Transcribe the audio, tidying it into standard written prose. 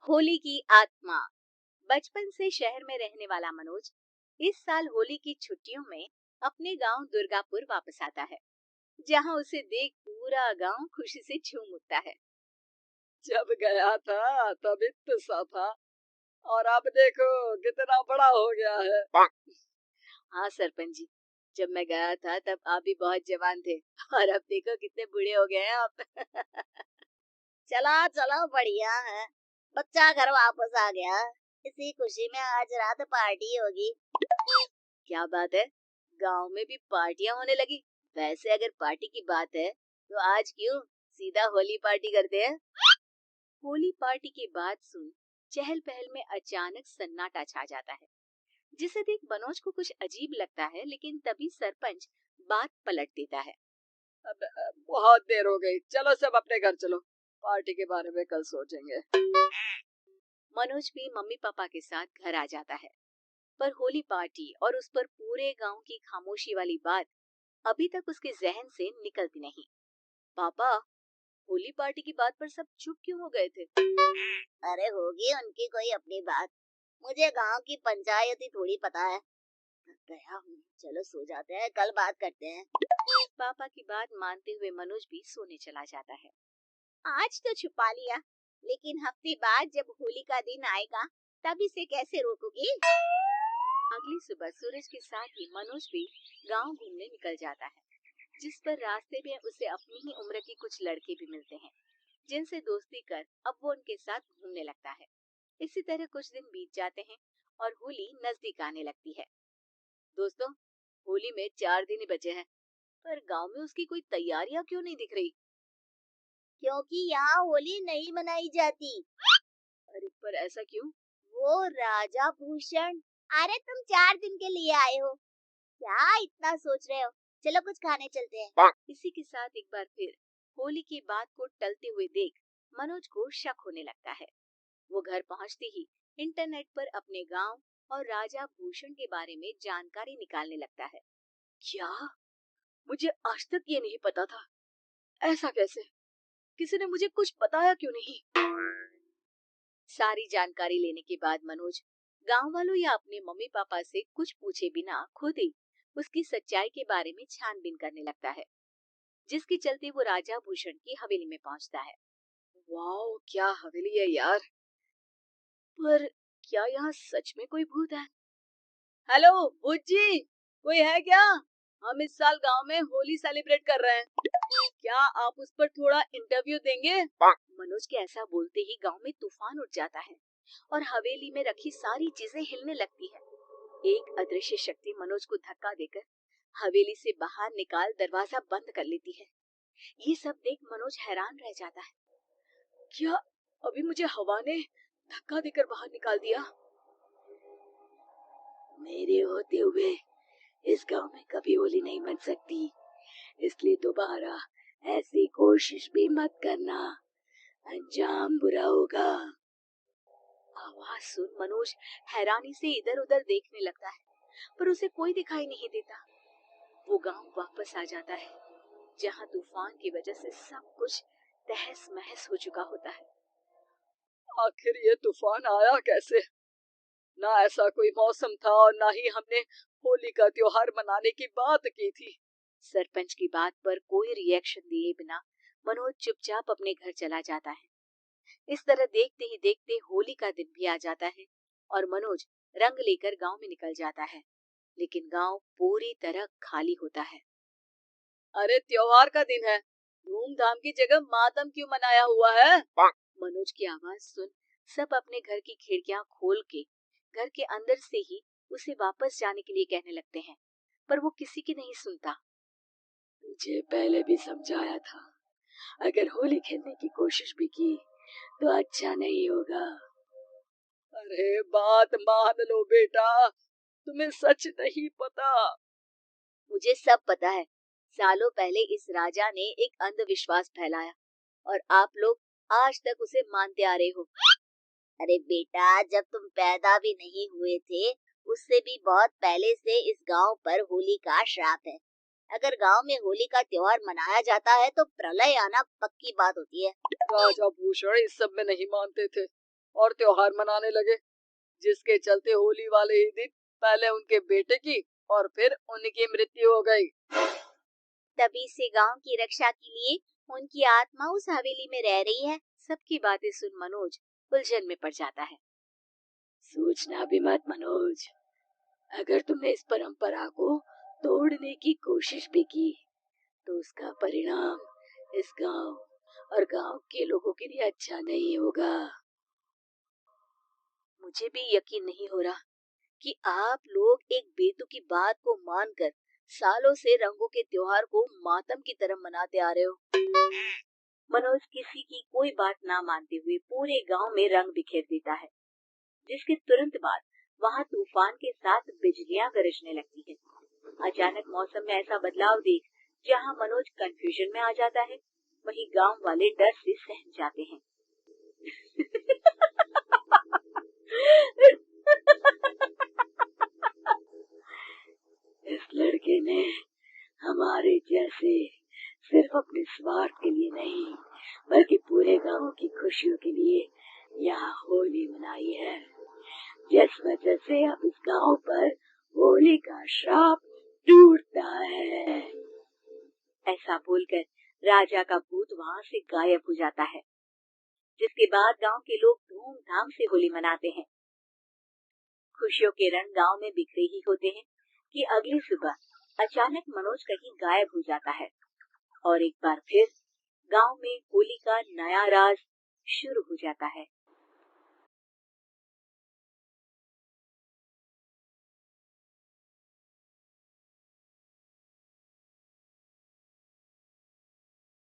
होली की आत्मा। बचपन से शहर में रहने वाला मनोज इस साल होली की छुट्टियों में अपने गांव दुर्गापुर वापस आता है, जहां उसे देख पूरा गांव खुशी से झूम उठता है। जब गया था तब इतना सा था और अब देखो कितना बड़ा हो गया है। हाँ सरपंच जी, जब मैं गया था तब आप भी बहुत जवान थे और अब देखो कितने बूढ़े हो गए हैं आप। चला चलो बढ़िया है। बच्चा घर वापस आ गया। इसी खुशी में आज रात पार्टी होगी। क्या बात है, गांव में भी पार्टियां होने लगी। वैसे अगर पार्टी की बात है तो आज क्यों सीधा होली पार्टी करते हैं। होली पार्टी की बात सुन चहल पहल में अचानक सन्नाटा छा जाता है, जिसे देख मनोज को कुछ अजीब लगता है, लेकिन तभी सरपंच बात पलट देता है। बहुत देर हो गई, चलो सब अपने घर चलो, पार्टी के बारे में कल सोचेंगे। मनोज भी मम्मी पापा के साथ घर आ जाता है, पर होली पार्टी और उस पर पूरे गांव की खामोशी वाली बात अभी तक उसके जहन से निकलती नहीं। पापा, होली पार्टी की बात पर सब चुप क्यों हो गए थे। अरे होगी उनकी कोई अपनी बात। मुझे गांव की पंचायत ही थोड़ी पता है। थक गया हूँ, चलो सो जाते हैं, कल बात करते हैं। पापा की बात मानते हुए मनोज भी सोने चला जाता है। आज तो छुपा लिया, लेकिन हफ्ते बाद जब होली का दिन आएगा तब इसे कैसे रोकोगी। अगली सुबह सूरज के साथ ही मनोज भी गांव घूमने निकल जाता है, जिस पर रास्ते में उसे अपनी ही उम्र के कुछ लड़के भी मिलते हैं, जिनसे दोस्ती कर अब वो उनके साथ घूमने लगता है। इसी तरह कुछ दिन बीत जाते हैं और होली नजदीक आने लगती है। दोस्तों, होली में 4 दिन ही बचे हैं, पर गांव में उसकी कोई तैयारियां क्यों नहीं दिख रही। क्योंकि यहाँ होली नहीं मनाई जाती। अरे पर ऐसा क्यों। वो राजा भूषण। अरे तुम 4 दिन के लिए आए हो, क्या इतना सोच रहे हो। चलो कुछ खाने चलते हैं। इसी के साथ एक बार फिर होली की बात को टलते हुए देख मनोज को शक होने लगता है। वो घर पहुंचते ही इंटरनेट पर अपने गांव और राजा भूषण के बारे में जानकारी निकालने लगता है। क्या? मुझे आज तक ये नहीं पता था। ऐसा कैसे? किसी ने मुझे कुछ बताया क्यों नहीं? सारी जानकारी लेने के बाद मनोज गांव वालों या अपने मम्मी पापा से कुछ पूछे बिना खुद ही उसकी सच्चाई के बारे में छानबीन करने लगता है, जिसके चलते वो राजा भूषण की हवेली में पहुंचता है। वाह, क्या हवेली है यार। पर क्या यहाँ सच में कोई भूत है? हेलो भूत जी, कोई है क्या? हम इस साल गांव में होली सेलिब्रेट कर रहे हैं, क्या आप उस पर थोड़ा इंटरव्यू देंगे? मनोज के ऐसा बोलते ही गांव में तूफान उठ जाता है और हवेली में रखी सारी चीजें हिलने लगती है। एक अदृश्य शक्ति मनोज को धक्का देकर हवेली से बाहर निकाल दरवाजा बंद कर लेती है। ये सब देख मनोज हैरान रह जाता है। क्या अभी मुझे हवा ने धक्का देकर बाहर निकाल दिया? मेरे होते हुए इस गांव में कभी होली नहीं बन सकती, इसलिए दोबारा ऐसी कोशिश भी मत करना, अंजाम बुरा होगा। आवाज सुन मनोज हैरानी से इधर उधर देखने लगता है, पर उसे कोई दिखाई नहीं देता। वो गांव वापस आ जाता है, जहां तूफान की वजह से सब कुछ तहस महस हो चुका होता है। आखिर ये तूफान आया कैसे? ना ऐसा कोई मौसम था और ना ही हमने होली का त्योहार मनाने की बात की थी। सरपंच की बात पर कोई रिएक्शन दिए बिना मनोज चुपचाप अपने घर चला जाता है। इस तरह देखते ही देखते होली का दिन भी आ जाता है और मनोज रंग लेकर गांव में निकल जाता है, लेकिन गांव पूरी तरह खाली होता है। अरे त्योहार का दिन है, धूमधाम की जगह मातम क्यों मनाया हुआ है? मनोज की आवाज सुन सब अपने घर की खिड़कियां खोल के घर के अंदर से ही उसे वापस जाने के लिए कहने लगते हैं, पर वो किसी की नहीं सुनता। मुझे पहले भी समझाया था, अगर होली खेलने की कोशिश भी की तो अच्छा नहीं होगा। अरे बात मान लो बेटा, तुम्हें सच नहीं पता। मुझे सब पता है। सालों पहले इस राजा ने एक अंधविश्वास फैलाया और आप लोग आज तक उसे मानते आ रहे हो। अरे बेटा, जब तुम पैदा भी नहीं हुए थे उससे भी बहुत पहले से इस गांव पर होली का श्राप है। अगर गांव में होली का त्योहार मनाया जाता है तो प्रलय आना पक्की बात होती है। राजा भूषण इस सब में नहीं मानते थे, और त्योहार मनाने लगे, जिसके चलते होली वाले ही दिन पहले उनके बेटे की और फिर उनकी मृत्यु हो गई। तभी से गांव की रक्षा के लिए उनकी आत्मा उस हवेली में रह रही है। सबकी बातें सुन मनोज उलझन में पड़ जाता है। सोचना भी मत मनोज, अगर तुमने इस परंपरा को तोड़ने की कोशिश भी की तो उसका परिणाम इस गांव और गांव के लोगों के लिए अच्छा नहीं होगा। मुझे भी यकीन नहीं हो रहा कि आप लोग एक बेतुकी बात को मानकर सालों से रंगों के त्योहार को मातम की तरह मनाते आ रहे हो। मनोज किसी की कोई बात ना मानते हुए पूरे गांव में रंग बिखेर देता है, जिसके तुरंत बाद वहां तूफान के साथ बिजलियां गरजने लगती है। अचानक मौसम में ऐसा बदलाव देख जहां मनोज कंफ्यूजन में आ जाता है, वहीं गांव वाले डर से सहम जाते हैं। इस लड़के ने हमारे जैसे सिर्फ अपने स्वार्थ के लिए नहीं बल्कि पूरे गांव की खुशियों के लिए यहाँ होली मनाई है, जिस वजह से अब इस गांव पर होली का श्राप टूटता है। ऐसा बोलकर राजा का भूत वहां से गायब हो जाता है, जिसके बाद गांव के लोग धूमधाम से होली मनाते हैं। खुशियों के रंग गांव में बिखरे ही होते हैं कि अगली सुबह अचानक मनोज कहीं गायब हो जाता है और एक बार फिर गांव में होली का नया राज शुरू हो जाता है।